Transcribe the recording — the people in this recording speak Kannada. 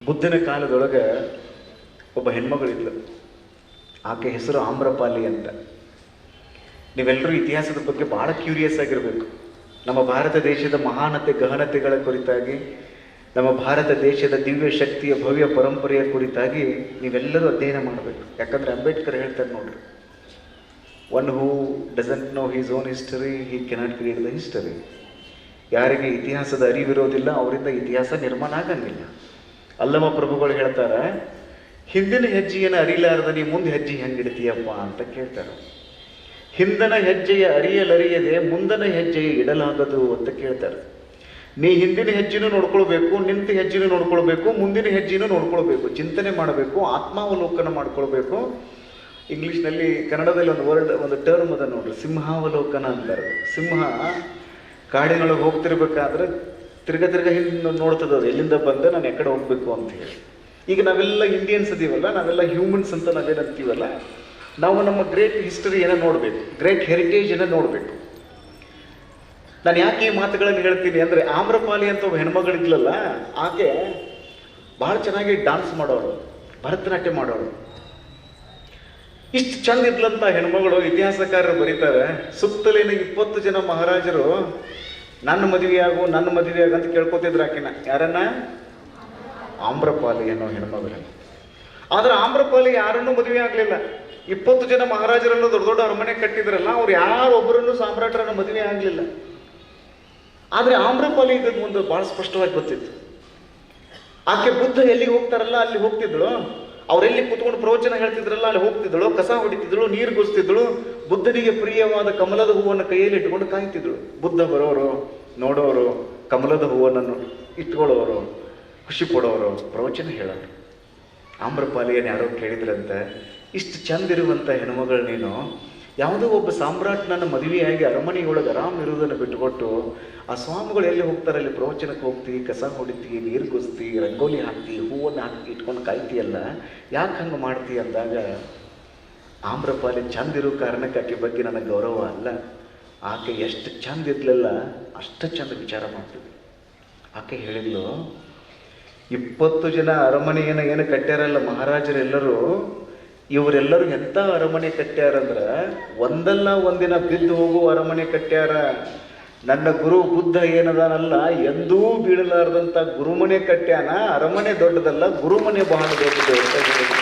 ಬುದ್ಧನ ಕಾಲದೊಳಗೆ ಒಬ್ಬ ಹೆಣ್ಮಗಳಿದ್ಲು. ಆಕೆ ಹೆಸರು ಆಮ್ರಪಾಲಿ ಅಂತ. ನೀವೆಲ್ಲರೂ ಇತಿಹಾಸದ ಬಗ್ಗೆ ಭಾಳ ಕ್ಯೂರಿಯಸ್ ಆಗಿರಬೇಕು. ನಮ್ಮ ಭಾರತ ದೇಶದ ಮಹಾನತೆ ಗಹನತೆಗಳ ಕುರಿತಾಗಿ, ನಮ್ಮ ಭಾರತ ದೇಶದ ದಿವ್ಯ ಶಕ್ತಿಯ ಭವ್ಯ ಪರಂಪರೆಯ ಕುರಿತಾಗಿ ನೀವೆಲ್ಲರೂ ಅಧ್ಯಯನ ಮಾಡಬೇಕು. ಯಾಕಂದರೆ ಅಂಬೇಡ್ಕರ್ ಹೇಳ್ತಾರೆ ನೋಡ್ರಿ, one who doesn't know his own history he cannot create the history. ಯಾರಿಗೆ ಇತಿಹಾಸದ ಅರಿವಿರೋದಿಲ್ಲ ಅವರಿಂದ ಇತಿಹಾಸ ನಿರ್ಮಾಣ ಆಗಂಗಿಲ್ಲ. ಅಲ್ಲಮ ಪ್ರಭುಗಳು ಹೇಳ್ತಾರೆ, ಹಿಂದಿನ ಹೆಜ್ಜೆಯನ್ನು ಅರಿಲಾರದ ನೀ ಮುಂದೆ ಹೆಜ್ಜೆ ಹೆಂಗೆ ಇಡ್ತೀಯಪ್ಪ ಅಂತ ಕೇಳ್ತಾರೆ. ಹಿಂದನ ಹೆಜ್ಜೆಯ ಅರಿಯಲರಿಯದೆ ಮುಂದನ ಹೆಜ್ಜೆಯ ಇಡಲಾಗದು ಅಂತ ಕೇಳ್ತಾರೆ. ನೀ ಹಿಂದಿನ ಹೆಜ್ಜೆನೂ ನೋಡ್ಕೊಳ್ಬೇಕು, ನಿಂತ ಹೆಜ್ಜೆನೂ ನೋಡ್ಕೊಳ್ಬೇಕು, ಮುಂದಿನ ಹೆಜ್ಜೆನೂ ನೋಡ್ಕೊಳ್ಬೇಕು, ಚಿಂತನೆ ಮಾಡಬೇಕು, ಆತ್ಮಾವಲೋಕನ ಮಾಡ್ಕೊಳ್ಬೇಕು. ಇಂಗ್ಲೀಷ್ನಲ್ಲಿ, ಕನ್ನಡದಲ್ಲಿ ಒಂದು ಟರ್ಮ್ ಅದ ನೋಡ್ರಿ, ಸಿಂಹಾವಲೋಕನ ಅಂತಾರೆ. ಸಿಂಹ ಕಾಡಿನೊಳಗೆ ಹೋಗ್ತಿರ್ಬೇಕಾದ್ರೆ ತಿರ್ಗ ಹಿಂದೆ ನೋಡ್ತದ, ಅದು ಎಲ್ಲಿಂದ ಬಂದೆ, ನಾನು ಎಕಡೆ ಹೋಗ್ಬೇಕು ಅಂತ ಹೇಳಿ. ಈಗ ನಾವೆಲ್ಲ ಇಂಡಿಯನ್ಸ್ ಅದೀವಲ್ಲ, ನಾವೆಲ್ಲ ಹ್ಯೂಮನ್ಸ್ ಅಂತ ನಾವೇನಂತೀವಲ್ಲ, ನಾವು ನಮ್ಮ ಗ್ರೇಟ್ ಹಿಸ್ಟರಿಯನ್ನು ನೋಡಬೇಕು, ಗ್ರೇಟ್ ಹೆರಿಟೇಜನ್ನು ನೋಡಬೇಕು. ನಾನು ಯಾಕೆ ಈ ಮಾತುಗಳನ್ನು ಹೇಳ್ತೀನಿ ಅಂದರೆ, ಆಮ್ರಪಾಲಿ ಅಂತ ಒಬ್ಬ ಹೆಣ್ಮಗಳಿದ್ಲಲ್ಲ, ಆಕೆ ಭಾಳ ಚೆನ್ನಾಗಿ ಡಾನ್ಸ್ ಮಾಡೋಳು, ಭರತನಾಟ್ಯ ಮಾಡೋಳು. ಇಷ್ಟು ಚಂದ ಇದ್ಲಂತ ಹೆಣ್ಮಗಳು ಇತಿಹಾಸಕಾರರು ಬರೀತಾರೆ, ಸುತ್ತಲಿನ 20 ಜನ ಮಹಾರಾಜರು ನನ್ನ ಮದುವೆಯಾಗು ಅಂತ ಕೇಳ್ಕೊತಿದ್ರು ಆಕೆನ. ಯಾರನ್ನ? ಆಮ್ರಪಾಲಿ ಅನ್ನೋ ಹೆಣ್ಮಗಳನ್ನ. ಆದ್ರೆ ಆಮ್ರಪಾಲಿ ಯಾರನ್ನೂ ಮದುವೆ ಆಗಲಿಲ್ಲ. 20 ಜನ ಮಹಾರಾಜರನ್ನು ದೊಡ್ಡ ದೊಡ್ಡ ಅರಮನೆ ಕಟ್ಟಿದ್ರಲ್ಲ, ಅವ್ರು ಯಾರೊಬ್ಬರನ್ನು ಸಾಮ್ರಾಟರನ್ನು ಮದುವೆ ಆಗಲಿಲ್ಲ. ಆದರೆ ಆಮ್ರಪಾಲಿ ಇದಕ್ಕೆ ಮುಂದೆ ಭಾಳ ಸ್ಪಷ್ಟವಾಗಿ ಗೊತ್ತಿತ್ತು. ಆಕೆ ಬುದ್ಧ ಎಲ್ಲಿಗೆ ಹೋಗ್ತಾರಲ್ಲ ಅಲ್ಲಿ ಹೋಗ್ತಿದ್ಳು, ಅವರೆಲ್ಲಿ ಕೂತ್ಕೊಂಡು ಪ್ರವಚನ ಹೇಳ್ತಿದ್ರಲ್ಲ ಅಲ್ಲಿ ಹೋಗ್ತಿದ್ದಳು, ಕಸ ಹೊಡಿತಿದ್ದಳು, ನೀರು ಗುಸ್ತಿದ್ದಳು, ಬುದ್ಧನಿಗೆ ಪ್ರಿಯವಾದ ಕಮಲದ ಹೂವನ್ನು ಕೈಯಲ್ಲಿ ಇಟ್ಕೊಂಡು ಕಾಯ್ತಿದ್ದಳು. ಬುದ್ಧ ಬರೋರು, ನೋಡೋರು, ಕಮಲದ ಹೂವನ್ನು ಇಟ್ಕೊಳ್ಳೋರು, ಖುಷಿ ಪಡೋರು, ಪ್ರವಚನ ಹೇಳೋರು. ಆಮ್ರಪಾಲಿಯನ್ನು ಯಾರೋ ಕೇಳಿದ್ರಂತೆ, ಇಷ್ಟು ಚಂದಿರುವಂಥ ಹೆಣ್ಮಗಳು ನೀನು ಯಾವುದೋ ಒಬ್ಬ ಸಾಮ್ರಾಟ್ನನ್ನು ಮದುವೆಯಾಗಿ ಅರಮನೆಯೊಳಗೆ ಆರಾಮ್ ಇರುವುದನ್ನು ಬಿಟ್ಟುಕೊಟ್ಟು ಆ ಸ್ವಾಮಿಗಳು ಎಲ್ಲಿ ಹೋಗ್ತಾರೆ ಅಲ್ಲಿ ಪ್ರವಚನಕ್ಕೆ ಹೋಗ್ತಿ, ಕಸ ಹೊಡಿತಿ, ನೀರು ಗುಸ್ತಿ, ರಂಗೋಲಿ ಹಾಕ್ತಿ, ಹೂವನ್ನು ಹಾಕಿ ಇಟ್ಕೊಂಡು ಕಾಯ್ತೀಯಲ್ಲ, ಯಾಕೆ ಹಂಗೆ ಮಾಡ್ತಿ ಅಂದಾಗ, ಆಮ್ರಪಾಲಿ ಚಂದಿರೋ ಕಾರಣಕ್ಕೆ ಆಕೆ ಬಗ್ಗೆ ನನಗೆ ಗೌರವ ಅಲ್ಲ, ಆಕೆ ಎಷ್ಟು ಚಂದ ಇದ್ಲಲ್ಲ ಅಷ್ಟು ಚಂದ ವಿಚಾರ ಮಾಡ್ತಿದ್ವಿ. ಆಕೆ ಹೇಳಿದ್ಲು, 20 ಜನ ಅರಮನೆಯನ್ನು ಏನು ಕಟ್ಟ್ಯಾರಲ್ಲ ಮಹಾರಾಜರೆಲ್ಲರೂ, ಇವರೆಲ್ಲರೂ ಎಂಥ ಅರಮನೆ ಕಟ್ಟ್ಯಾರಂದ್ರೆ ಒಂದಲ್ಲ ಒಂದಿನ ಬಿದ್ದು ಹೋಗುವ ಅರಮನೆ ಕಟ್ಟ್ಯಾರ. ನನ್ನ ಗುರು ಬುದ್ಧ ಏನದಾನಲ್ಲ, ಎಂದೂ ಬೀಳಲಾರ್ದಂಥ ಗುರುಮನೆ ಕಟ್ಟ್ಯಾನ. ಅರಮನೆ ದೊಡ್ಡದಲ್ಲ, ಗುರುಮನೆ ಬಹಳ ದೊಡ್ಡದು ಅಂತ ಹೇಳಿದ್ರು.